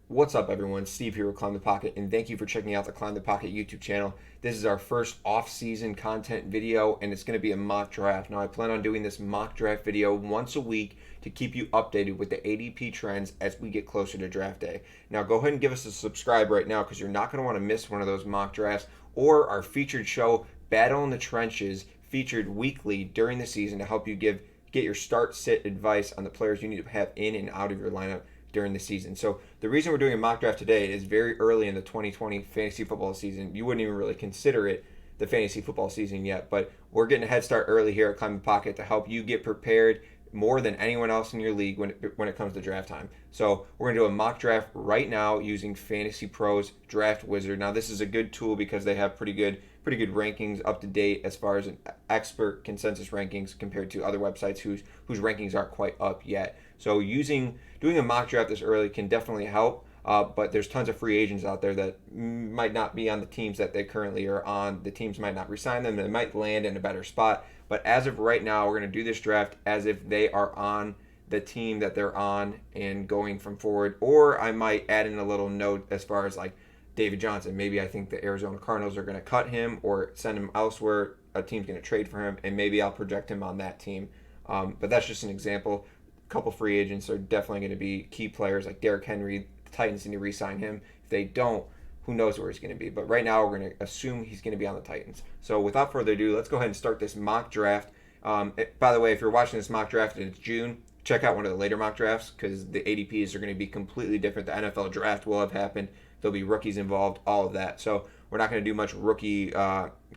What's up, everyone? Steve here with Climb the Pocket, and thank you for checking out the Climb the Pocket YouTube channel. This is our first off-season content video, and it's going to be a mock draft. Now, I plan on doing this mock draft video once a week to keep you updated with the ADP trends as we get closer to draft day. Now, go ahead and give us a subscribe right now because you're not going to want to miss one of those mock drafts or our featured show, Battle in the Trenches, featured weekly during the season to help you get your start-sit advice on the players you need to have in and out of your lineup during the season. So the reason we're doing a mock draft today is very early in the 2020 fantasy football season. You wouldn't even really consider it the fantasy football season yet, but we're getting a head start early here at Climb the Pocket to help you get prepared more than anyone else in your league when it comes to draft time. So we're going to do a mock draft right now using Fantasy Pros Draft Wizard. Now this is a good tool because they have pretty good rankings up to date as far as an expert consensus rankings compared to other websites whose rankings aren't quite up yet. So doing a mock draft this early can definitely help. But there's tons of free agents out there that might not be on the teams that they currently are on. The teams might not resign them. They might land in a better spot. But as of right now, we're going to do this draft as if they are on the team that they're on and going from forward. Or I might add in a little note as far as like David Johnson. Maybe I think the Arizona Cardinals are going to cut him or send him elsewhere. A team's going to trade for him, and maybe I'll project him on that team. But that's just an example. A couple free agents are definitely going to be key players like Derrick Henry. The Titans need to re-sign him. If they don't, who knows where he's going to be. But right now, we're going to assume he's going to be on the Titans. So without further ado, let's go ahead and start this mock draft. By the way, if you're watching this mock draft and it's June, check out one of the later mock drafts because the ADPs are going to be completely different. The NFL draft will have happened. There'll be rookies involved, all of that. So we're not going to do much rookie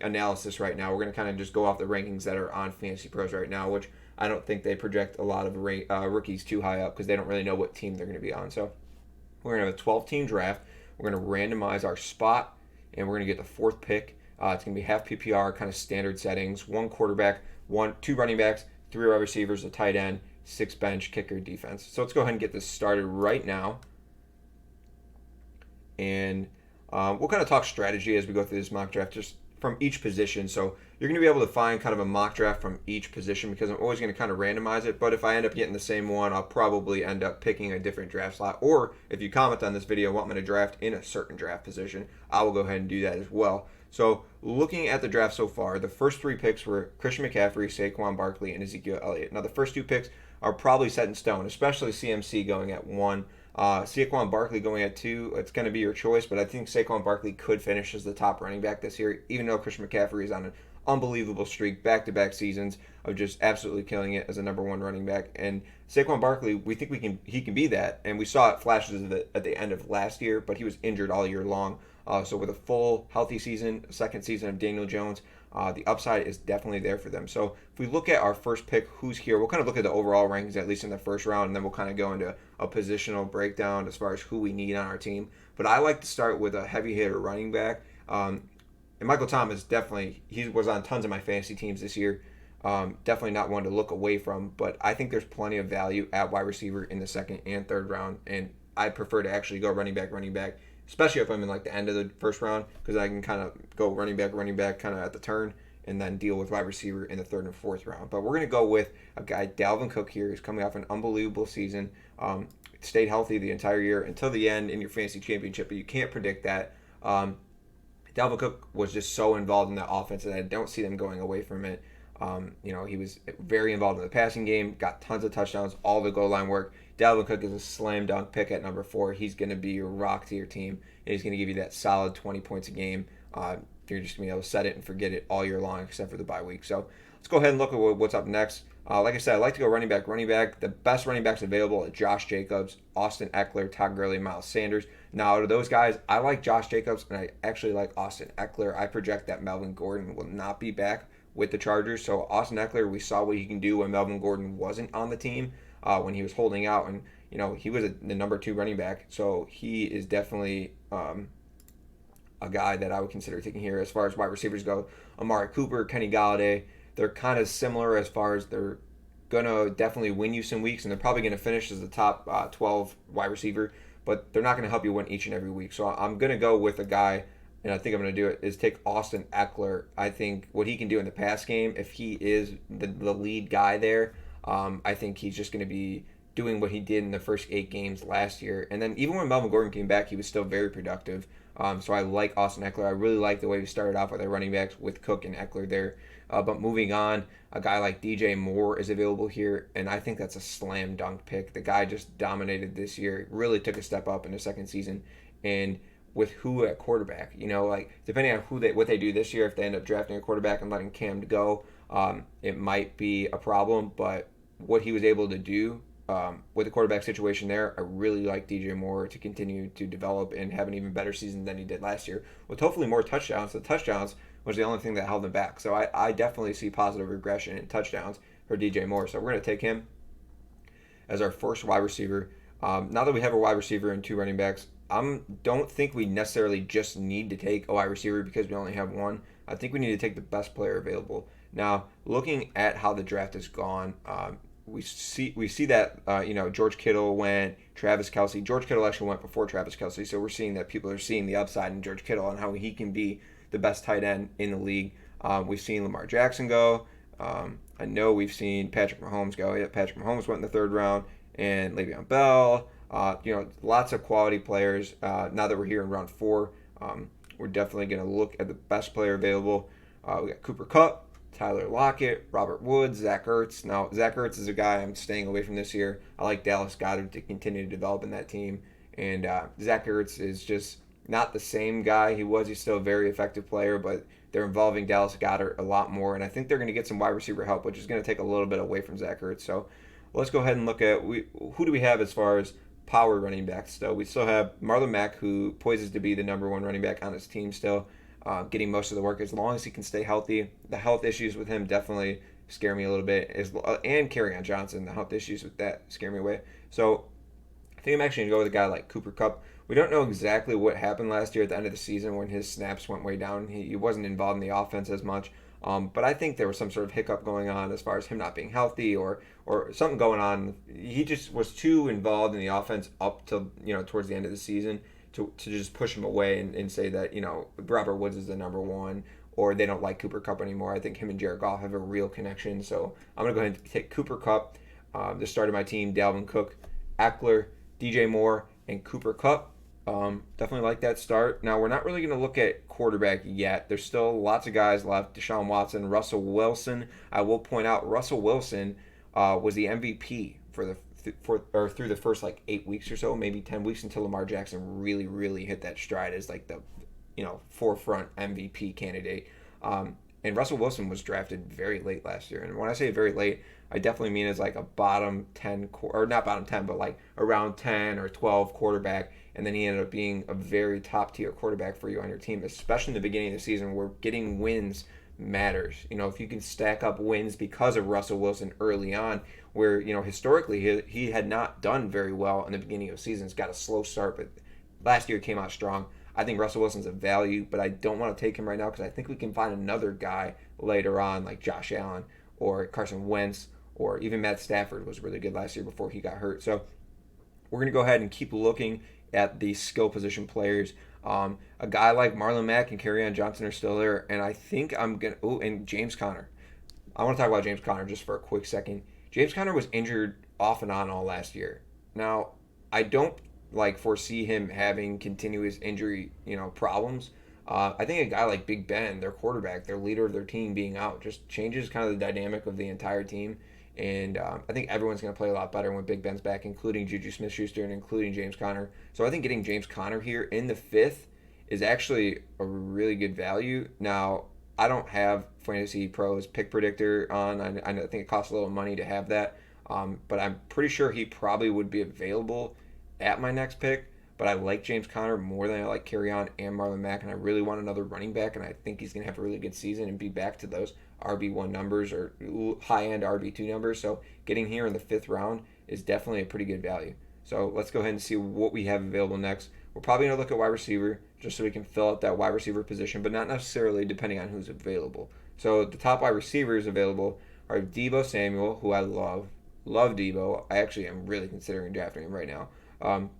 analysis right now. We're going to kind of just go off the rankings that are on Fantasy Pros right now, which I don't think they project a lot of rookies too high up because they don't really know what team they're going to be on. So we're going to have a 12-team draft. We're going to randomize our spot, and we're going to get the fourth pick. It's going to be half PPR, kind of standard settings. One quarterback, two running backs, three wide receivers, a tight end, six bench, kicker, defense. So let's go ahead and get this started right now. And we'll kind of talk strategy as we go through this mock draft, just from each position. So you're going to be able to find kind of a mock draft from each position because I'm always going to kind of randomize it. But if I end up getting the same one, I'll probably end up picking a different draft slot. Or if you comment on this video, want me to draft in a certain draft position, I will go ahead and do that as well. So looking at the draft so far, the first three picks were Christian McCaffrey, Saquon Barkley, and Ezekiel Elliott. Now the first two picks are probably set in stone, especially CMC going at 1. Saquon Barkley going at 2, it's going to be your choice, but I think Saquon Barkley could finish as the top running back this year, even though Christian McCaffrey is on an unbelievable streak, back-to-back seasons of just absolutely killing it as a number one running back. And Saquon Barkley, we think he can be that, and we saw it flashes of it at the end of last year, but he was injured all year long. So with a full healthy season, second season of Daniel Jones, the upside is definitely there for them. So if we look at our first pick, who's here, we'll kind of look at the overall rankings, at least in the first round, and then we'll kind of go into a positional breakdown as far as who we need on our team. But I like to start with a heavy hitter running back. And Michael Thomas, definitely, he was on tons of my fantasy teams this year. Definitely not one to look away from, but I think there's plenty of value at wide receiver in the second and third round, and I prefer to actually go running back, especially if I'm in like the end of the first round, because I can kind of go running back kind of at the turn and then deal with wide receiver in the third and fourth round. But we're going to go with a guy, Dalvin Cook here, who's coming off an unbelievable season, stayed healthy the entire year until the end in your fantasy championship, but you can't predict that. Dalvin Cook was just so involved in that offense that I don't see them going away from it. He was very involved in the passing game, got tons of touchdowns, all the goal line work. Dalvin Cook is a slam dunk pick at number 4. He's going to be your rock to your team, and he's going to give you that solid 20 points a game. You're just going to be able to set it and forget it all year long except for the bye week. So let's go ahead and look at what's up next. Like I said, I like to go running back. The best running backs available are Josh Jacobs, Austin Eckler, Todd Gurley, Miles Sanders. Now, out of those guys, I like Josh Jacobs, and I actually like Austin Eckler. I project that Melvin Gordon will not be back with the Chargers. So Austin Eckler, we saw what he can do when Melvin Gordon wasn't on the team, when he was holding out, and he was the number 2 running back. So he is definitely a guy that I would consider taking here. As far as wide receivers go, Amari Cooper, Kenny Galladay, they're kind of similar as far as they're going to definitely win you some weeks, and they're probably going to finish as the top 12 wide receiver, but they're not going to help you win each and every week. So I'm going to go with a guy, and I think I'm going to do it, is take Austin Eckler. I think what he can do in the pass game, if he is the lead guy there, I think he's just going to be doing what he did in the first 8 games last year. And then even when Melvin Gordon came back, he was still very productive. So I like Austin Eckler. I really like the way we started off with our running backs with Cook and Eckler there. But moving on, a guy like DJ Moore is available here, and I think that's a slam dunk pick. The guy just dominated this year, really took a step up in the second season. And with who at quarterback, like depending on what they do this year, if they end up drafting a quarterback and letting Cam go, it might be a problem. But what he was able to do with the quarterback situation there, I really like DJ Moore to continue to develop and have an even better season than he did last year, with hopefully more touchdowns. The touchdowns was the only thing that held him back. So I definitely see positive regression in touchdowns for DJ Moore. So we're going to take him as our first wide receiver. Now that we have a wide receiver and 2 running backs, I don't think we necessarily just need to take a wide receiver because we only have one. I think we need to take the best player available. Now, looking at how the draft has gone, we see that George Kittle went, Travis Kelce. George Kittle actually went before Travis Kelce, so we're seeing that people are seeing the upside in George Kittle and how he can be the best tight end in the league. We've seen Lamar Jackson go. I know we've seen Patrick Mahomes go. Yeah, Patrick Mahomes went in the 3rd round, and Le'Veon Bell. Lots of quality players. Now that we're here in round 4, we're definitely going to look at the best player available. We got Cooper Kupp, Tyler Lockett, Robert Woods, Zach Ertz. Now, Zach Ertz is a guy I'm staying away from this year. I like Dallas Goedert to continue to develop in that team. And Zach Ertz is just not the same guy he was. He's still a very effective player, but they're involving Dallas Goedert a lot more. And I think they're going to get some wide receiver help, which is going to take a little bit away from Zach Ertz. So let's go ahead and look at who do we have as far as power running backs still. We still have Marlon Mack, who poises to be the number 1 running back on his team still, getting most of the work as long as he can stay healthy. The health issues with him definitely scare me a little bit, and Kerryon Johnson, the health issues with that scare me away. So I think I'm actually going to go with a guy like Cooper Kupp. We don't know exactly what happened last year at the end of the season when his snaps went way down. He wasn't involved in the offense as much. But I think there was some sort of hiccup going on as far as him not being healthy or something going on. He just was too involved in the offense up to towards the end of the season to just push him away and say that Robert Woods is the number 1 or they don't like Cooper Kupp anymore. I think him and Jared Goff have a real connection. So I'm going to go ahead and take Cooper Kupp, the start of my team, Dalvin Cook, Eckler, DJ Moore, and Cooper Kupp. Definitely like that start. Now, we're not really going to look at quarterback yet. There's still lots of guys left. Deshaun Watson, Russell Wilson. I will point out Russell Wilson was the MVP through the first 8 weeks or so, maybe 10 weeks until Lamar Jackson really, really hit that stride as the forefront MVP candidate. And Russell Wilson was drafted very late last year. And when I say very late, I definitely mean as a bottom 10, or not bottom 10, but around 10 or 12 quarterback. And then he ended up being a very top tier quarterback for you on your team, especially in the beginning of the season where getting wins matters. If you can stack up wins because of Russell Wilson early on, where, historically he had not done very well in the beginning of seasons, got a slow start, but last year came out strong. I think Russell Wilson's a value, but I don't want to take him right now because I think we can find another guy later on like Josh Allen or Carson Wentz or even Matt Stafford was really good last year before he got hurt. So we're going to go ahead and keep looking at the skill position players. A guy like Marlon Mack and Kerryon Johnson are still there, and I think I'm going to... and James Conner. I want to talk about James Conner just for a quick second. James Conner was injured off and on all last year. Now, I don't foresee him having continuous injury, problems. I think a guy like Big Ben, their quarterback, their leader of their team being out, just changes kind of the dynamic of the entire team. And I think everyone's going to play a lot better when Big Ben's back, including Juju Smith-Schuster and including James Conner. So I think getting James Conner here in the 5th is actually a really good value. Now, I don't have Fantasy Pros pick predictor on. I think it costs a little money to have that. But I'm pretty sure he probably would be available at my next pick. But I like James Conner more than I like Kerryon and Marlon Mack, and I really want another running back, and I think he's going to have a really good season and be back to those RB1 numbers or high-end RB2 numbers. So getting here in the 5th round is definitely a pretty good value. So let's go ahead and see what we have available next. We're probably going to look at wide receiver just so we can fill out that wide receiver position, but not necessarily depending on who's available. So the top wide receivers available are Deebo Samuel, who I love. Love Deebo. I actually am really considering drafting him right now.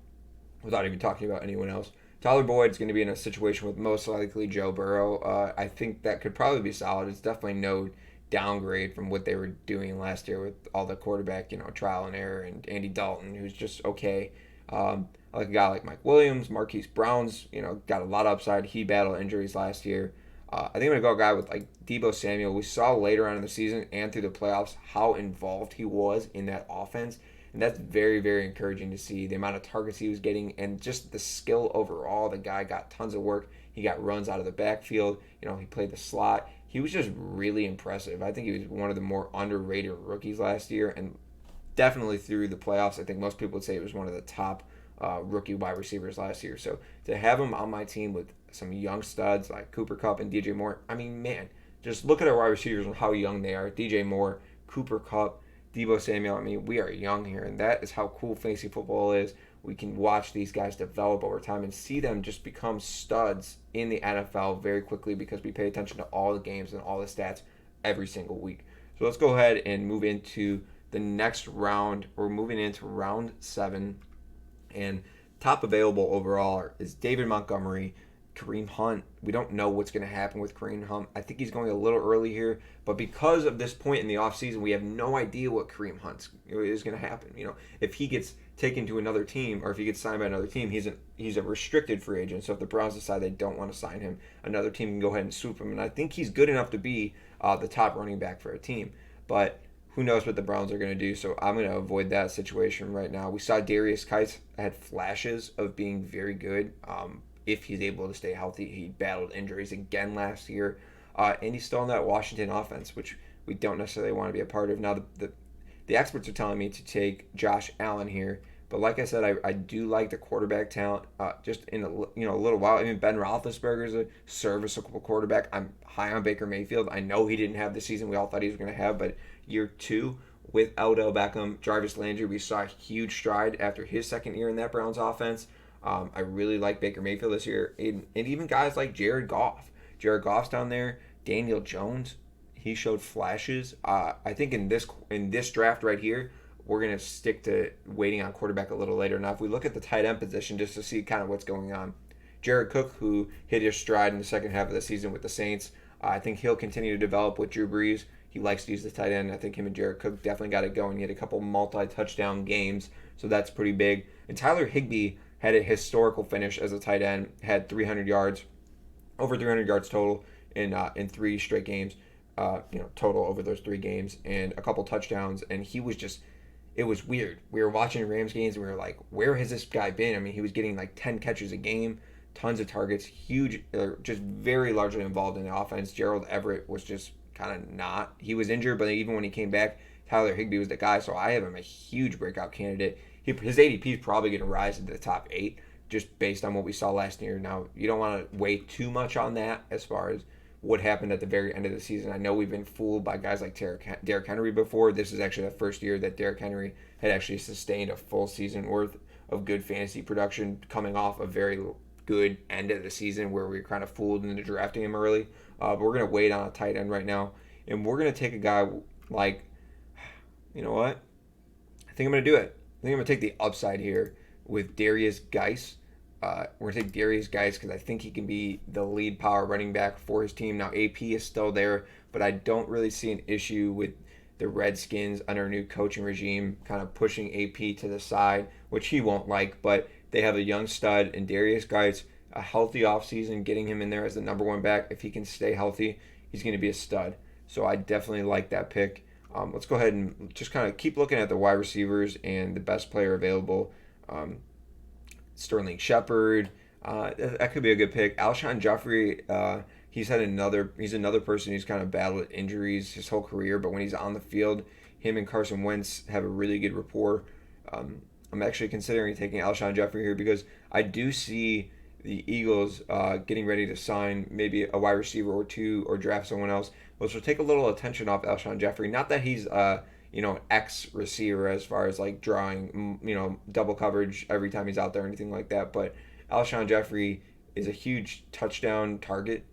Without even talking about anyone else. Tyler Boyd's going to be in a situation with most likely Joe Burrow. I think that could probably be solid. It's definitely no downgrade from what they were doing last year with all the quarterback, trial and error, and Andy Dalton, who's just okay. I like a guy like Mike Williams, Marquise Brown's, got a lot of upside. He battled injuries last year. I think I'm going to go a guy with like Deebo Samuel. We saw later on in the season and through the playoffs how involved he was in that offense. And that's very, very encouraging to see the amount of targets he was getting and just the skill overall. The guy got tons of work. He got runs out of the backfield. He played the slot. He was just really impressive. I think he was one of the more underrated rookies last year, and definitely through the playoffs. I think most people would say he was one of the top rookie wide receivers last year. So to have him on my team with some young studs like Cooper Kupp and DJ Moore, I mean, man, just look at our wide receivers and how young they are. DJ Moore, Cooper Kupp, Deebo Samuel. I mean, we are young here, and that is how cool fantasy football is. We can watch these guys develop over time and see them just become studs in the NFL very quickly because we pay attention to all the games and all the stats every single week. So let's go ahead and move into the next round. We're moving into round 7, and top available overall is David Montgomery, Kareem Hunt. We don't know what's going to happen with Kareem Hunt. I think he's going a little early here, but because of this point in the offseason, we have no idea what Kareem Hunt is going to happen. If he gets taken to another team or if he gets signed by another team, he's a restricted free agent. So if the Browns decide they don't want to sign him, another team can go ahead and swoop him. And I think he's good enough to be the top running back for a team. But who knows what the Browns are going to do, so I'm going to avoid that situation right now. We saw Darius Kites had flashes of being very good if he's able to stay healthy. He battled injuries again last year, and he's still in that Washington offense, which we don't necessarily want to be a part of. Now, the experts are telling me to take Josh Allen here, but like I said, I do like the quarterback talent. Just in a little while, I mean, Ben Roethlisberger is a serviceable quarterback. I'm high on Baker Mayfield. I know he didn't have the season we all thought he was going to have, but year 2 with Odell Beckham, Jarvis Landry, we saw a huge stride after his second year in that Browns offense. I really like Baker Mayfield this year, and even guys like Jared Goff. Jared Goff's down there. Daniel Jones, he showed flashes. I think in this draft right here, we're going to stick to waiting on quarterback a little later. Now, if we look at the tight end position just to see kind of what's going on, Jared Cook, who hit his stride in the second half of the season with the Saints, I think he'll continue to develop with Drew Brees. He likes to use the tight end. I think him and Jared Cook definitely got it going. He had a couple multi-touchdown games, so that's pretty big. And Tyler Higbee had a historical finish as a tight end, had 300 yards, over 300 yards total in 3 straight games, total over those 3 games, and a couple touchdowns. And he was just, it was weird. We were watching Rams games, and we were like, where has this guy been? I mean, he was getting like 10 catches a game, tons of targets, huge, just very largely involved in the offense. Gerald Everett was just kind of not. He was injured, but even when he came back, Tyler Higbee was the guy, so I have him a huge breakout candidate. His ADP is probably going to rise into the top 8 just based on what we saw last year. Now, you don't want to weigh too much on that as far as what happened at the very end of the season. I know we've been fooled by guys like Derrick Henry before. This is actually the first year that Derrick Henry had actually sustained a full season worth of good fantasy production, coming off a very good end of the season where we were kind of fooled into drafting him early. But we're going to wait on a tight end right now. And we're going to take a guy like, you know what? I think I'm going to do it. I think I'm going to take the upside here with Darius Geis. We're going to take Darius Geis because I think he can be the lead power running back for his team. Now, AP is still there, but I don't really see an issue with the Redskins under a new coaching regime kind of pushing AP to the side, which he won't like, but they have a young stud in Darius Geis, a healthy offseason, getting him in there as the number 1 back. If he can stay healthy, he's going to be a stud. So I definitely like that pick. Let's go ahead and just kind of keep looking at the wide receivers and the best player available. Sterling Shepard, that could be a good pick. Alshon Jeffrey, he's another person who's kind of battled injuries his whole career, but when he's on the field, him and Carson Wentz have a really good rapport. I'm actually considering taking Alshon Jeffrey here because I do see the Eagles getting ready to sign maybe a wide receiver or 2 or draft someone else, which will take a little attention off Alshon Jeffrey. Not that he's an X receiver as far as like drawing double coverage every time he's out there or anything like that, but Alshon Jeffrey is a huge touchdown target,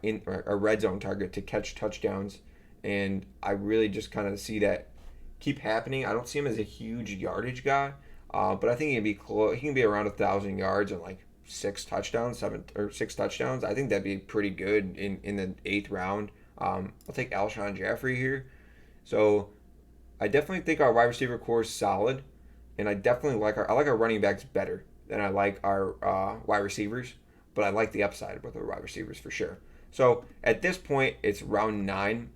in a red zone target to catch touchdowns, and I really just kind of see that keep happening. I don't see him as a huge yardage guy, but I think he can be close. He can be around 1,000 yards and like 6 touchdowns. I think that'd be pretty good in the 8th round. I'll take Alshon Jeffrey here. So I definitely think our wide receiver core is solid, and I definitely like our running backs better than I like our wide receivers, but I like the upside with our wide receivers for sure. So at this point, it's round 9.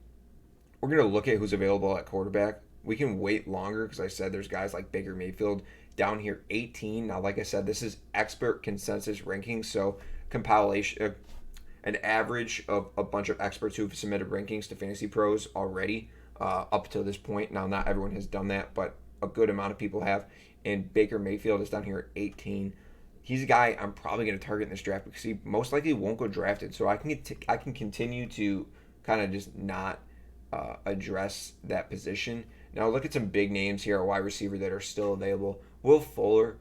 We're gonna look at who's available at quarterback. We can wait longer because I said there's guys like Baker Mayfield down here 18. Now, like I said, this is expert consensus rankings, so compilation, an average of a bunch of experts who've submitted rankings to Fantasy Pros already up to this point. Now, not everyone has done that, but a good amount of people have. And Baker Mayfield is down here at 18. He's a guy I'm probably going to target in this draft because he most likely won't go drafted. So I can continue to kind of just not address that position. Now look at some big names here, a wide receiver that are still available. Will Fuller,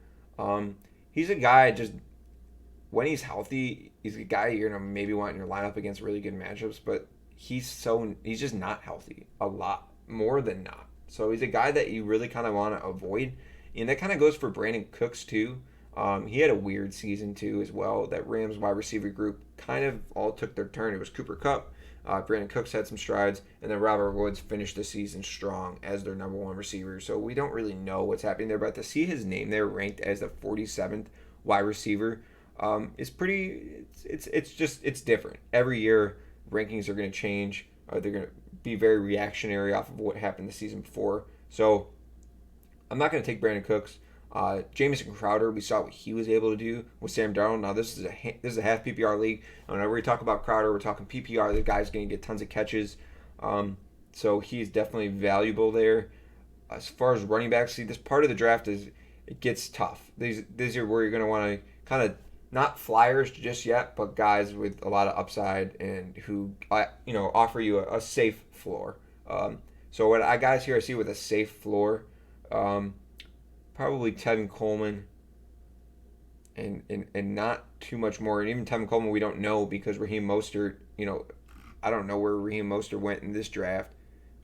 he's a guy just when he's healthy, he's a guy you're gonna maybe want in your lineup against really good matchups, but he's just not healthy a lot more than not. So he's a guy that you really kind of want to avoid, and that kind of goes for Brandon Cooks too. He had a weird season too as well. That Rams wide receiver group kind of all took their turn. It was Cooper Kupp, Brandon Cooks had some strides, and then Robert Woods finished the season strong as their number one receiver. So we don't really know what's happening there, but to see his name there ranked as the 47th wide receiver is pretty. It's different. Every year rankings are going to change. They're going to be very reactionary off of what happened the season before. So I'm not going to take Brandon Cooks. Jamison Crowder, we saw what he was able to do with Sam Darnold. Now this is a half PPR league. And whenever we talk about Crowder, we're talking PPR. The guy's going to get tons of catches, so he's definitely valuable there. As far as running backs, see, this part of the draft it gets tough. These are where you're going to want to kind of not flyers just yet, but guys with a lot of upside and who offer you a safe floor. So what guys here I see with a safe floor. Probably Tevin Coleman and not too much more. And even Tevin Coleman we don't know because Raheem Mostert, I don't know where Raheem Mostert went in this draft,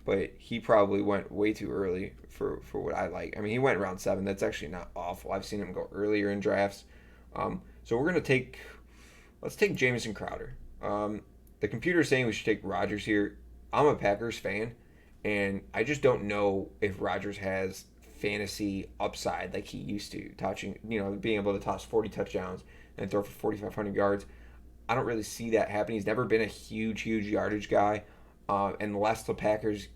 but he probably went way too early for what I like. I mean, he went round 7. That's actually not awful. I've seen him go earlier in drafts. So we're going to let's take Jamison Crowder. The computer's saying we should take Rodgers here. I'm a Packers fan, and I just don't know if Rodgers has fantasy upside like he used to, being able to toss 40 touchdowns and throw for 4,500 yards. I don't really see that happening. He's never been a huge yardage guy, unless the Packers,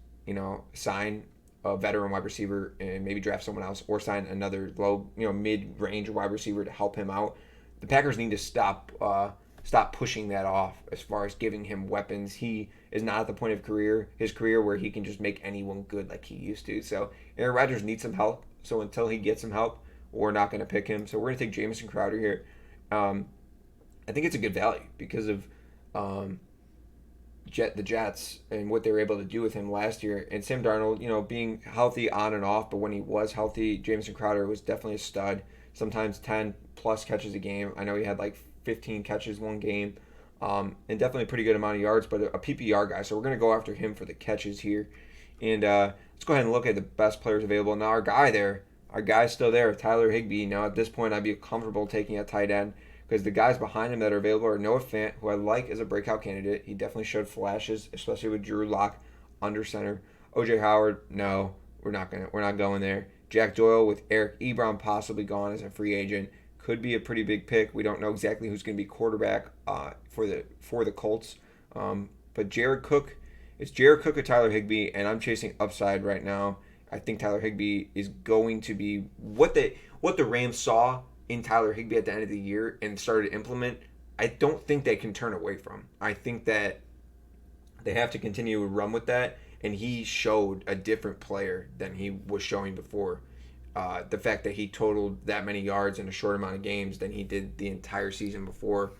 sign a veteran wide receiver and maybe draft someone else or sign another low, mid-range wide receiver to help him out. The Packers need to stop pushing that off as far as giving him weapons. He is not at the point of his career where he can just make anyone good like he used to. So Aaron Rodgers needs some help. So until he gets some help, we're not going to pick him. So we're going to take Jamison Crowder here. I think it's a good value because of the Jets and what they were able to do with him last year. And Sam Darnold, being healthy on and off, but when he was healthy, Jamison Crowder was definitely a stud. Sometimes 10 plus catches a game. I know he had like 15 catches one game, and definitely a pretty good amount of yards, but a PPR guy. So we're going to go after him for the catches here. And let's go ahead and look at the best players available. Now our guy's still there, Tyler Higbee. Now at this point, I'd be comfortable taking a tight end because the guys behind him that are available are Noah Fant, who I like as a breakout candidate. He definitely showed flashes, especially with Drew Lock under center. OJ Howard, no, we're not going there. Jack Doyle with Eric Ebron possibly gone as a free agent. Could be a pretty big pick. We don't know exactly who's going to be quarterback for the Colts. But Jared Cook, it's Jared Cook or Tyler Higbee, and I'm chasing upside right now. I think Tyler Higbee is going to be what the Rams saw in Tyler Higbee at the end of the year and started to implement. I don't think they can turn away from. I think that they have to continue to run with that, and he showed a different player than he was showing before. The fact that he totaled that many yards in a short amount of games than he did the entire season before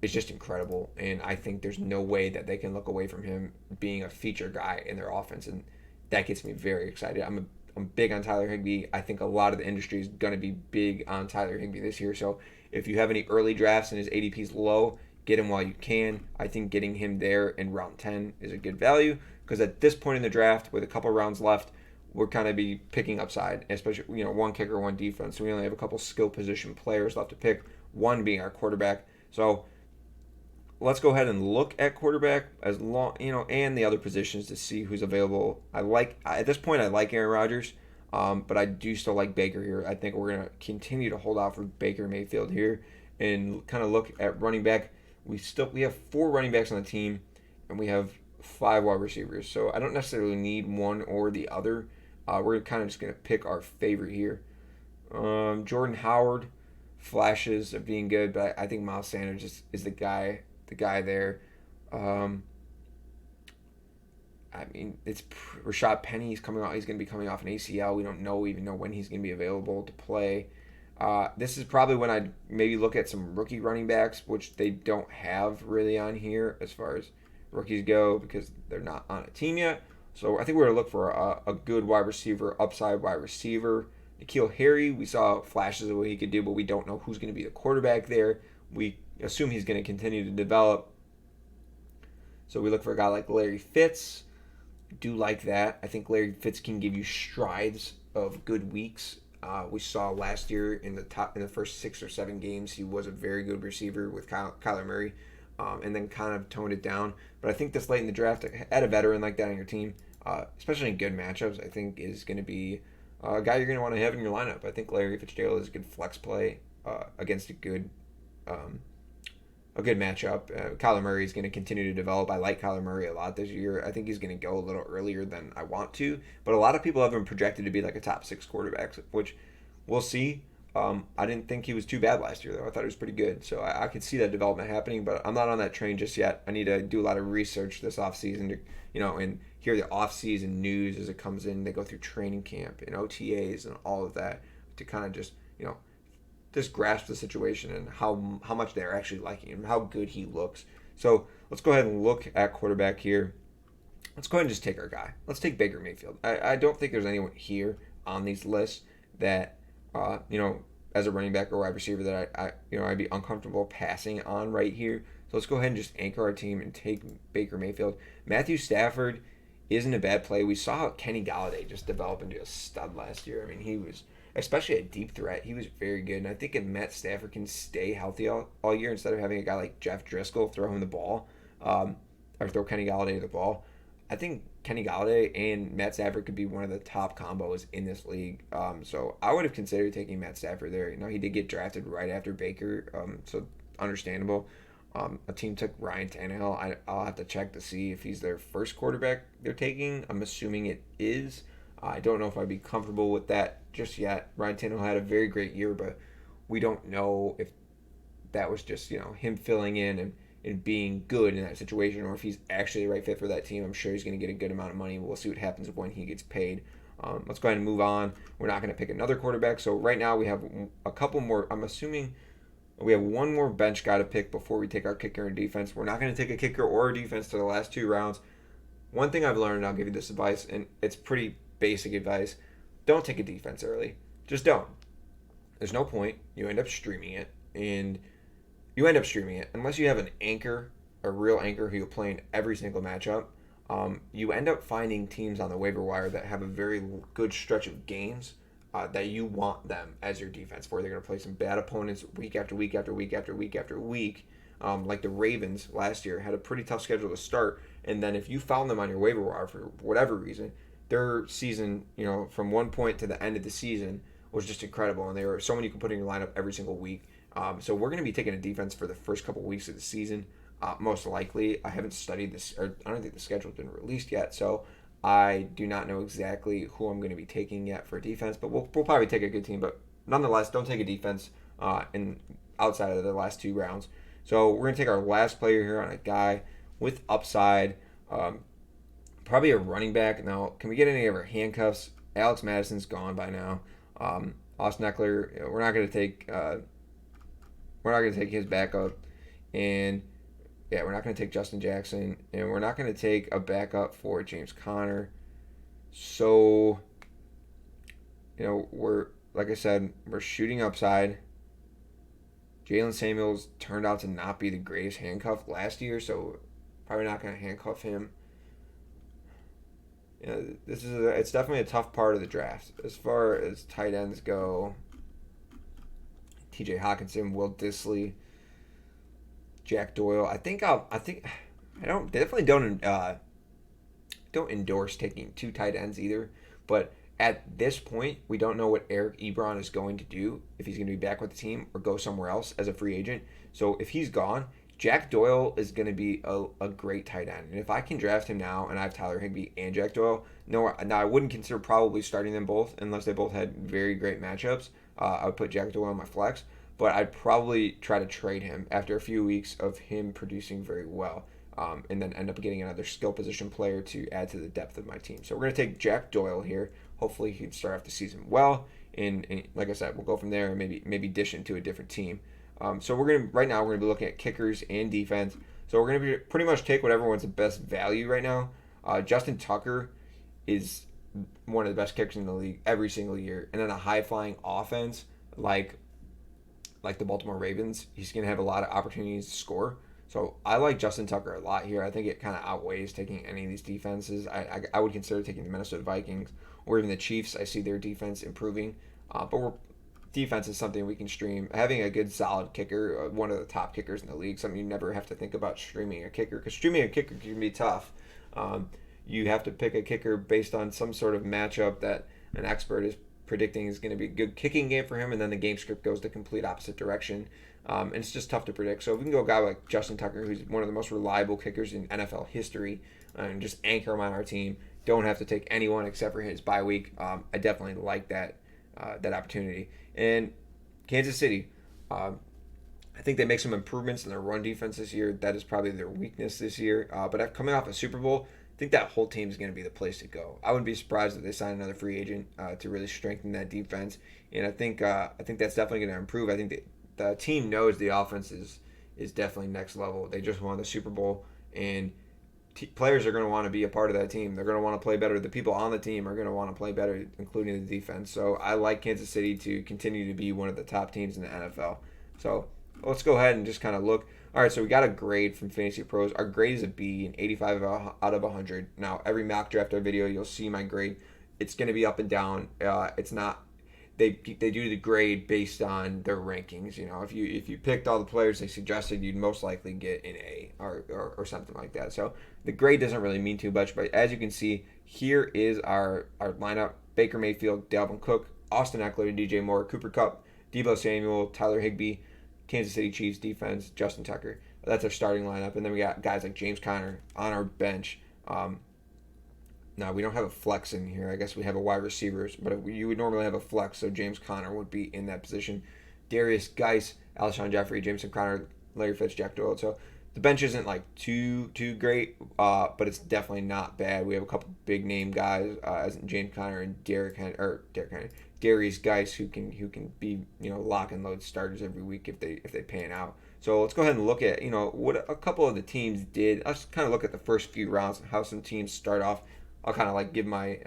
is just incredible. And I think there's no way that they can look away from him being a feature guy in their offense. And that gets me very excited. I'm big on Tyler Higbee. I think a lot of the industry is going to be big on Tyler Higbee this year. So if you have any early drafts and his ADP is low, get him while you can. I think getting him there in round 10 is a good value because at this point in the draft, with a couple rounds left, we're kind of be picking upside, especially one kicker, one defense. So we only have a couple skill position players left to pick, one being our quarterback. So let's go ahead and look at quarterback as long, and the other positions to see who's available. At this point, I like Aaron Rodgers, but I do still like Baker here. I think we're gonna continue to hold out for Baker Mayfield here, and kind of look at running back. We have 4 running backs on the team, and we have 5 wide receivers. So I don't necessarily need one or the other. We're kind of just gonna pick our favorite here. Jordan Howard flashes of being good, but I think Miles Sanders is the guy there. Um, I mean, it's Rashad Penny. He's coming out. He's going to be coming off an ACL. We don't even know when he's going to be available to play. This is probably when I'd maybe look at some rookie running backs, which they don't have really on here as far as rookies go because they're not on a team yet. So I think we're going to look for a good wide receiver, upside wide receiver. N'Keal Harry, we saw flashes of what he could do, but we don't know who's going to be the quarterback there. We assume he's going to continue to develop. So we look for a guy like Larry Fitz. Do like that. I think Larry Fitz can give you strides of good weeks. We saw last year in the first 6 or 7 games, he was a very good receiver with Kyler Murray, and then kind of toned it down. But I think this late in the draft, add a veteran like that on your team, especially in good matchups, I think is going to be a guy you're going to want to have in your lineup. I think Larry Fitzgerald is a good flex play against a good matchup. Kyler Murray is going to continue to develop. I like Kyler Murray a lot this year. I think he's going to go a little earlier than I want to, but a lot of people have him projected to be like a top 6 quarterback, which we'll see. I didn't think he was too bad last year, though. I thought he was pretty good, so I could see that development happening, but I'm not on that train just yet. I need to do a lot of research this offseason to, and hear the offseason news as it comes in. They go through training camp and OTAs and all of that to kind of just grasp the situation and how much they're actually liking him, how good he looks. So let's go ahead and look at quarterback here. Let's go ahead and just take our guy. Let's take Baker Mayfield. I don't think there's anyone here on these lists that, as a running back or wide receiver that I'd be uncomfortable passing on right here. So let's go ahead and just anchor our team and take Baker Mayfield. Matthew Stafford isn't a bad play. We saw Kenny Golladay just develop into a stud last year. I mean, he was, especially a deep threat, he was very good. And I think if Matt Stafford can stay healthy all year instead of having a guy like Jeff Driscoll throw him the ball, or throw Kenny Golladay the ball, I think Kenny Golladay and Matt Stafford could be one of the top combos in this league. So I would have considered taking Matt Stafford there. He did get drafted right after Baker, so understandable. A team took Ryan Tannehill. I'll have to check to see if he's their first quarterback they're taking. I'm assuming it is. I don't know if I'd be comfortable with that just yet. Ryan Tannehill had a very great year, but we don't know if that was just him filling in and being good in that situation, or if he's actually the right fit for that team. I'm sure he's going to get a good amount of money. We'll see what happens when he gets paid. Let's go ahead and move on. We're not going to pick another quarterback. So right now we have a couple more. I'm assuming we have one more bench guy to pick before we take our kicker and defense. We're not going to take a kicker or a defense to the last 2 rounds. One thing I've learned, and I'll give you this advice, and it's pretty basic advice: don't take a defense early. Just don't. There's no point. You end up streaming it, unless you have an anchor, a real anchor who you'll play in every single matchup. You end up finding teams on the waiver wire that have a very good stretch of games that you want them as your defense for. They're going to play some bad opponents week after week after week after week after week. Like the Ravens last year had a pretty tough schedule to start, and then if you found them on your waiver wire for whatever reason, their season, from one point to the end of the season was just incredible, and they were someone you can put in your lineup every single week. So we're going to be taking a defense for the first couple weeks of the season, most likely. I haven't studied this, or I don't think the schedule's been released yet, so I do not know exactly who I'm going to be taking yet for defense, but we'll probably take a good team. But nonetheless, don't take a defense outside of the last 2 rounds. So we're going to take our last player here on a guy with upside, probably a running back. Now, can we get any of our handcuffs? Alex Madison's gone by now. Austin Eckler, we're not going to take his backup, and we're not going to take Justin Jackson, and we're not going to take a backup for James Conner. So, we're, like I said, we're shooting upside. Jalen Samuels turned out to not be the greatest handcuff last year, so probably not going to handcuff him. It's definitely a tough part of the draft. As far as tight ends go, TJ Hawkinson, Will Disley, Jack Doyle. I don't endorse taking two tight ends either. But at this point, we don't know what Eric Ebron is going to do, if he's going to be back with the team or go somewhere else as a free agent. So if he's gone, Jack Doyle is going to be a great tight end. And if I can draft him now and I have Tyler Higbee and Jack Doyle, no, now I wouldn't consider probably starting them both unless they both had very great matchups. I would put Jack Doyle on my flex, but I'd probably try to trade him after a few weeks of him producing very well. And then end up getting another skill position player to add to the depth of my team. So we're going to take Jack Doyle here. Hopefully he can start off the season well. And like I said, we'll go from there and maybe dish into a different team. So right now we're gonna be looking at kickers and defense. So we're gonna be pretty much take whatever one's the best value right now. Justin Tucker is one of the best kickers in the league every single year, and then a high flying offense like the Baltimore Ravens, he's gonna have a lot of opportunities to score. So I like Justin Tucker a lot here. I think it kind of outweighs taking any of these defenses. I would consider taking the Minnesota Vikings or even the Chiefs. I see their defense improving, defense is something we can stream. Having a good solid kicker, one of the top kickers in the league, something you never have to think about streaming a kicker, because streaming a kicker can be tough. You have to pick a kicker based on some sort of matchup that an expert is predicting is going to be a good kicking game for him, and then the game script goes the complete opposite direction. And it's just tough to predict. So if we can go a guy like Justin Tucker, who's one of the most reliable kickers in NFL history, and just anchor him on our team, don't have to take anyone except for his bye week. I definitely like that opportunity. And Kansas City, I think they make some improvements in their run defense this year. That is probably their weakness this year. But coming off a Super Bowl, I think that whole team is going to be the place to go. I wouldn't be surprised if they sign another free agent to really strengthen that defense. And I think that's definitely going to improve. I think the team knows the offense is definitely next level. They just won the Super Bowl, and players are going to want to be a part of that team. They're going to want to play better. The people on the team are going to want to play better, including the defense. So I like Kansas City to continue to be one of the top teams in the NFL. So let's go ahead and just kind of look. All right, so we got a grade from Fantasy Pros. Our grade is a B, an 85 out of 100. Now, every mock draft video, you'll see my grade. It's going to be up and down. It's not. They do the grade based on their rankings. You know, if you picked all the players they suggested, you'd most likely get an A or something like that. So the grade doesn't really mean too much. But as you can see, here is our lineup: Baker Mayfield, Dalvin Cook, Austin Eckler, DJ Moore, Cooper Kupp, Deebo Samuel, Tyler Higbee, Kansas City Chiefs defense, Justin Tucker. That's our starting lineup. And then we got guys like James Conner on our bench. Now, we don't have a flex in here. I guess we have a wide receivers, but you would normally have a flex, so James Conner would be in that position. Darius Geis, Alshon Jeffrey, Jameson Conner, Larry Fitz, Jack Doyle. So the bench isn't like too great, but it's definitely not bad. We have a couple big name guys, as in James Conner and Darius Geis, who can be lock and load starters every week if they pan out. So let's go ahead and look at what a couple of the teams did. Let's kind of look at the first few rounds and how some teams start off. I'll kind of like give my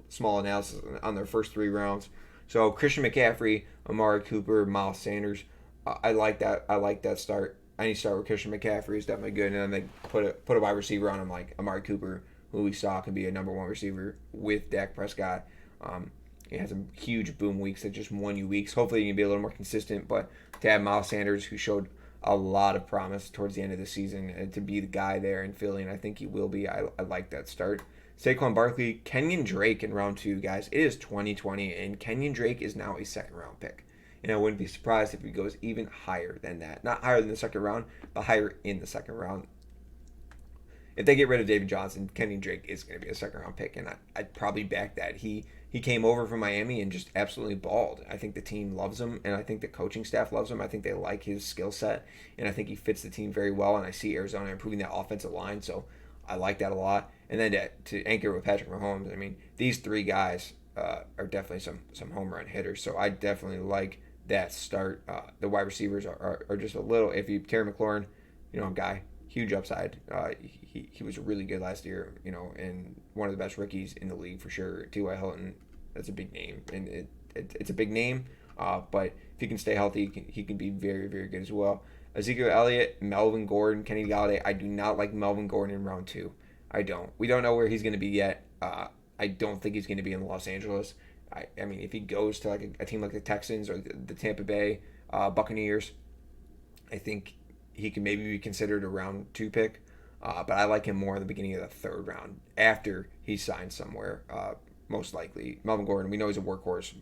small analysis on their first 3 rounds. So Christian McCaffrey, Amari Cooper, Miles Sanders. I like that. I like that start. Any start with Christian McCaffrey is definitely good. And then they put a wide receiver on him like Amari Cooper, who we saw can be a number 1 receiver with Dak Prescott. He had some huge boom weeks that just won you weeks. Hopefully he can be a little more consistent. But to have Miles Sanders, who showed a lot of promise towards the end of the season, and to be the guy there in Philly, and I think he will be. I like that start. Saquon Barkley, Kenyon Drake in round 2, guys. It is 2020, and Kenyon Drake is now a second-round pick. And I wouldn't be surprised if he goes even higher than that. Not higher than the second round, but higher in the second round. If they get rid of David Johnson, Kenyon Drake is going to be a second-round pick, and I'd probably back that. He came over from Miami and just absolutely balled. I think the team loves him, and I think the coaching staff loves him. I think they like his skill set, and I think he fits the team very well, and I see Arizona improving that offensive line, so I like that a lot. And then to anchor with Patrick Mahomes, I mean, these 3 guys are definitely some home run hitters. So I definitely like that start. The wide receivers are just a little iffy. Terry McLaurin, guy, huge upside. He was really good last year, and one of the best rookies in the league for sure. T.Y. Hilton, that's a big name. And it's a big name, but if he can stay healthy, he can be very, very good as well. Ezekiel Elliott, Melvin Gordon, Kenny Galladay. I do not like Melvin Gordon in round 2. I don't. We don't know where he's going to be yet. I don't think he's going to be in Los Angeles. I mean, if he goes to like a team like the Texans or the Tampa Bay Buccaneers, I think he can maybe be considered a round 2 pick. But I like him more in the beginning of the third round after he signs somewhere. Most likely, Melvin Gordon. We know he's a workhorse.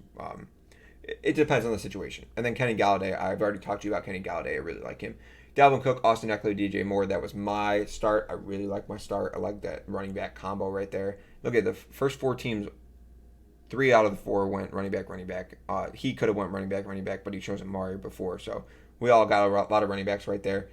It depends on the situation. And then Kenny Galladay. I've already talked to you about Kenny Galladay. I really like him. Dalvin Cook, Austin Eckler, DJ Moore. That was my start. I really like my start. I like that running back combo right there. Look at the first 4 teams. 3 out of the 4 went running back, running back. He could have went running back, but he chose Amari before. So we all got a lot of running backs right there.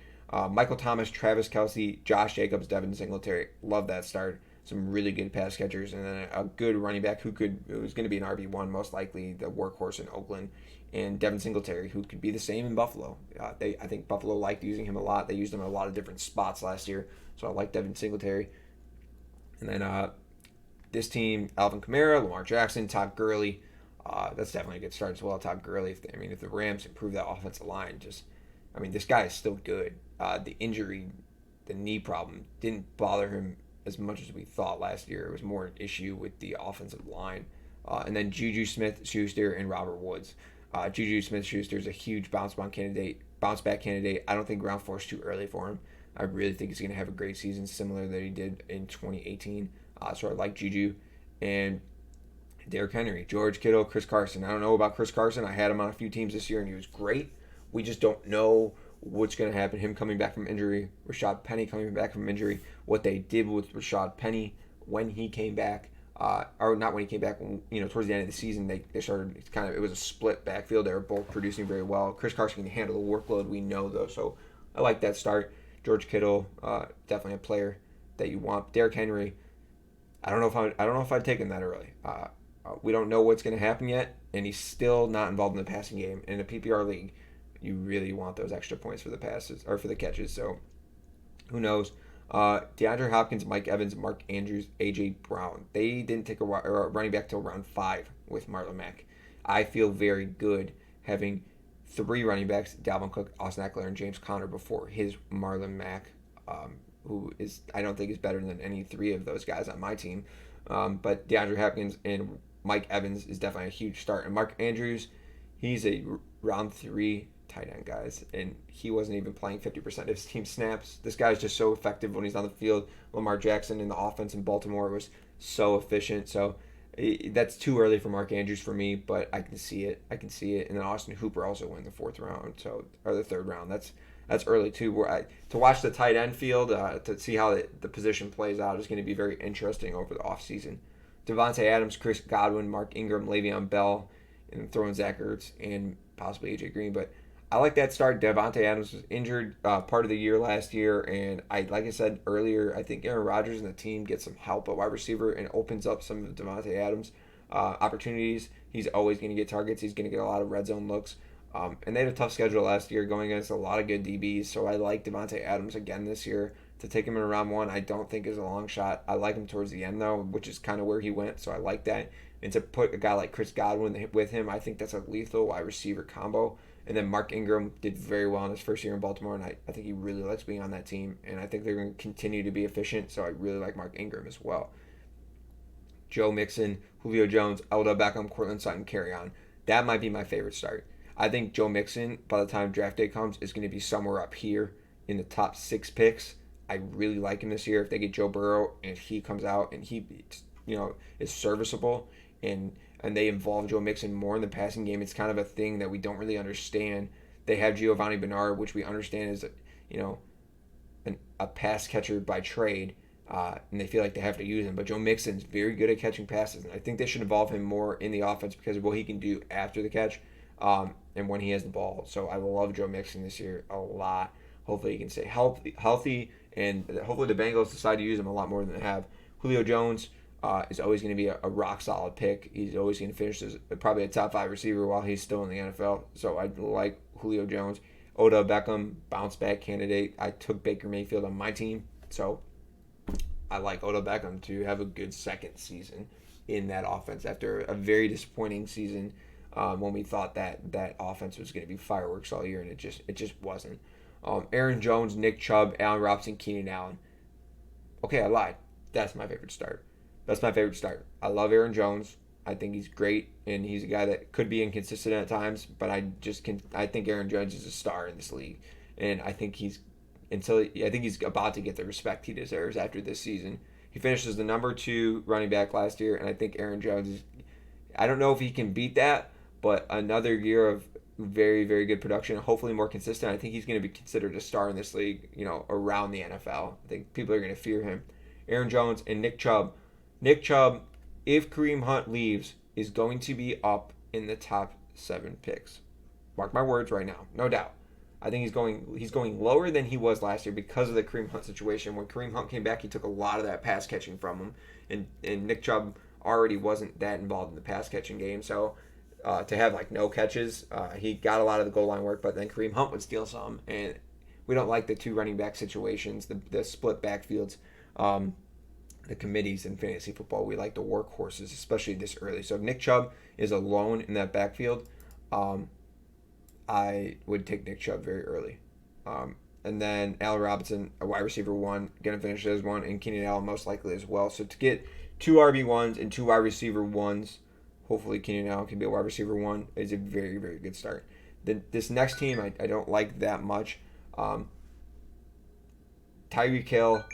Michael Thomas, Travis Kelce, Josh Jacobs, Devin Singletary. Love that start. Some really good pass catchers, and then a good running back who was going to be an RB1 most likely, the workhorse in Oakland, and Devin Singletary, who could be the same in Buffalo. I think Buffalo liked using him a lot. They used him in a lot of different spots last year, so I like Devin Singletary. And then this team, Alvin Kamara, Lamar Jackson, Todd Gurley. That's definitely a good start as well. Todd Gurley. If the Rams improve that offensive line, this guy is still good. The injury, the knee problem, didn't bother him as much as we thought last year. It was more an issue with the offensive line. And then Juju Smith-Schuster and Robert Woods. Juju Smith-Schuster is a huge bounce back candidate. I don't think round 4 is too early for him. I really think he's going to have a great season, similar that he did in 2018. So I like Juju. And Derrick Henry, George Kittle, Chris Carson. I don't know about Chris Carson. I had him on a few teams this year, and he was great. We just don't know what's going to happen. Him coming back from injury, Rashad Penny coming back from injury, what they did with Rashad Penny when he came back, or not when he came back, towards the end of the season, they started it was a split backfield. They were both producing very well. Chris Carson can handle the workload, we know, though, so I like that start. George Kittle, definitely a player that you want. Derrick Henry, I don't know if I'd take him that early. We don't know what's going to happen yet, and he's still not involved in the passing game. In a PPR league, you really want those extra points for the passes or for the catches. So who knows? DeAndre Hopkins, Mike Evans, Mark Andrews, AJ Brown. They didn't take a running back till round 5 with Marlon Mack. I feel very good having 3 running backs: Dalvin Cook, Austin Eckler, and James Conner before his Marlon Mack, who is, I don't think, is better than any 3 of those guys on my team. But DeAndre Hopkins and Mike Evans is definitely a huge start. And Mark Andrews, he's a round 3 tight end, guys, and he wasn't even playing 50% of his team snaps. This guy's just so effective when he's on the field. Lamar Jackson in the offense in Baltimore was so efficient. So that's too early for Mark Andrews for me, but I can see it. And then Austin Hooper also went in the 4th round, or the 3rd round. That's early too. To watch the tight end field, to see how the position plays out is going to be very interesting over the offseason. Devontae Adams, Chris Godwin, Mark Ingram, Le'Veon Bell, and then throwing Zach Ertz and possibly AJ Green. But I like that start. Devontae Adams was injured part of the year last year, and like I said earlier, I think Aaron Rodgers and the team get some help at wide receiver and opens up some of Devontae Adams' opportunities. He's always going to get targets. He's going to get a lot of red zone looks. And they had a tough schedule last year going against a lot of good DBs, so I like Devontae Adams again this year. To take him in round 1, I don't think is a long shot. I like him towards the end, though, which is kind of where he went, so I like that. And to put a guy like Chris Godwin with him, I think that's a lethal wide receiver combo. And then Mark Ingram did very well in his first year in Baltimore, and I think he really likes being on that team, and I think they're going to continue to be efficient, so I really like Mark Ingram as well. Joe Mixon, Julio Jones, Odell Beckham, Courtland Sutton, carry on. That might be my favorite start. I think Joe Mixon, by the time draft day comes, is going to be somewhere up here in the top 6 picks. I really like him this year. If they get Joe Burrow and he comes out and he, is serviceable, and they involve Joe Mixon more in the passing game, it's kind of a thing that we don't really understand. They have Giovanni Bernard, which we understand is, a pass catcher by trade, and they feel like they have to use him. But Joe Mixon's very good at catching passes, and I think they should involve him more in the offense because of what he can do after the catch. And when he has the ball. So I love Joe Mixon this year a lot. Hopefully he can stay healthy, and hopefully the Bengals decide to use him a lot more than they have. Julio Jones is always going to be a rock-solid pick. He's always going to finish as probably a top 5 receiver while he's still in the NFL. So I like Julio Jones. Odell Beckham, bounce-back candidate. I took Baker Mayfield on my team, so I like Odell Beckham to have a good second season in that offense after a very disappointing season when we thought that offense was going to be fireworks all year, and it just wasn't. Aaron Jones, Nick Chubb, Allen Robinson, Keenan Allen. Okay, I lied. That's my favorite start. I love Aaron Jones. I think he's great, and he's a guy that could be inconsistent at times, but I think Aaron Jones is a star in this league. and I think he's about to get the respect he deserves after this season. He finishes the number 2 running back last year, and I think Aaron Jones is. I don't know if he can beat that, but another year of very, very good production, hopefully more consistent. I think he's going to be considered a star in this league, around the NFL. I think people are going to fear him. Aaron Jones and Nick Chubb. Nick Chubb, if Kareem Hunt leaves, is going to be up in the top 7 picks. Mark my words right now, no doubt. I think he's going lower than he was last year because of the Kareem Hunt situation. When Kareem Hunt came back, he took a lot of that pass catching from him, and Nick Chubb already wasn't that involved in the pass catching game. So to have like no catches, he got a lot of the goal line work, but then Kareem Hunt would steal some, and we don't like the 2 running back situations, the split backfields. The committees in fantasy football, we like the workhorses, especially this early. So if Nick Chubb is alone in that backfield, I would take Nick Chubb very early. And then Allen Robinson, a wide receiver 1, going to finish as 1, and Keenan Allen most likely as well. So to get 2 RB1s and 2 wide receiver 1s, hopefully Keenan Allen can be a wide receiver 1, is a very, very good start. This next team, I don't like that much. Tyreek Hill,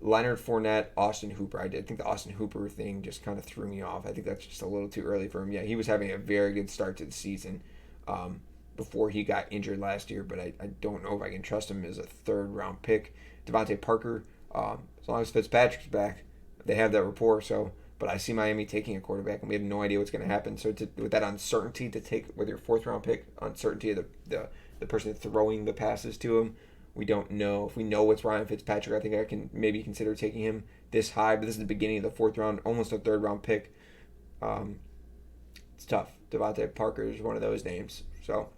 Leonard Fournette, Austin Hooper. I think the Austin Hooper thing just kind of threw me off. I think that's just a little too early for him. Yeah, he was having a very good start to the season before he got injured last year, but I don't know if I can trust him as a 3rd-round pick. Devontae Parker, as long as Fitzpatrick's back, they have that rapport. So, but I see Miami taking a quarterback, and we have no idea what's going to happen. So with that uncertainty to take with your 4th-round pick, uncertainty of the person throwing the passes to him, we don't know. If we know it's Ryan Fitzpatrick, I think I can maybe consider taking him this high. But this is the beginning of the 4th round, almost a 3rd-round pick. It's tough. Devontae Parker is one of those names. So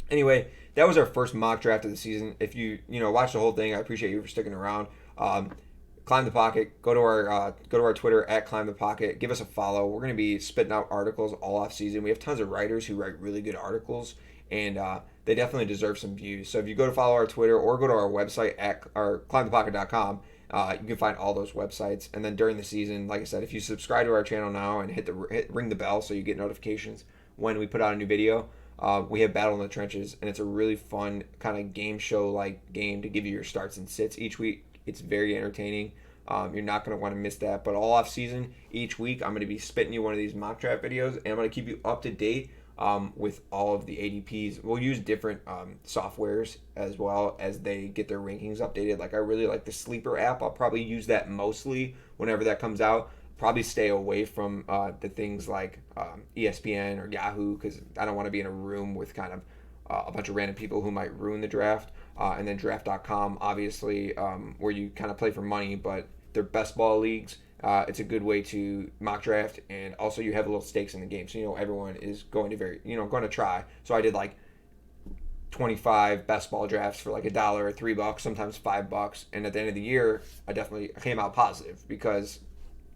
anyway, that was our first mock draft of the season. If you watch the whole thing, I appreciate you for sticking around. Climb the Pocket. Go to our Twitter at Climb the Pocket. Give us a follow. We're going to be spitting out articles all off season. We have tons of writers who write really good articles, and they definitely deserve some views. So if you go to follow our Twitter or go to our website at our climbthepocket.com, you can find all those websites. And then during the season, like I said, if you subscribe to our channel now and ring the bell so you get notifications when we put out a new video, we have Battle in the Trenches, and it's a really fun kind of game show like game to give you your starts and sits each week. It's very entertaining. You're not going to want to miss that. But all off season, each week, I'm going to be spitting you one of these mock draft videos, and I'm going to keep you up to date with all of the ADPs. We'll use different softwares as well as they get their rankings updated. Like I really like the Sleeper app. I'll probably use that mostly whenever that comes out. Probably stay away from the things like ESPN or Yahoo, because I don't want to be in a room with kind of a bunch of random people who might ruin the draft. And then draft.com, obviously, where you kind of play for money, but they're best ball leagues. It's a good way to mock draft, and also you have a little stakes in the game, so everyone is going to try. So I did like 25 best ball drafts for like $1 or $3, sometimes $5, and at the end of the year, I came out positive because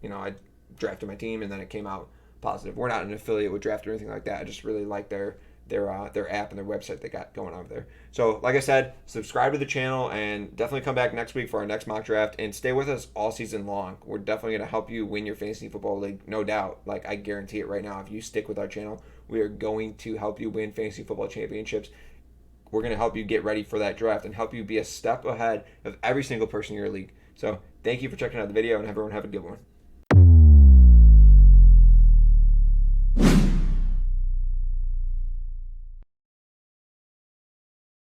I drafted my team and then it came out positive. We're not an affiliate with Draft or anything like that. I just really like their app and their website they got going over there. So like I said, subscribe to the channel and definitely come back next week for our next mock draft and stay with us all season long. We're definitely going to help you win your fantasy football league, no doubt. Like I guarantee it right now, if you stick with our channel, we are going to help you win fantasy football championships. We're going to help you get ready for that draft and help you be a step ahead of every single person in your league. So thank you for checking out the video, and everyone have a good one.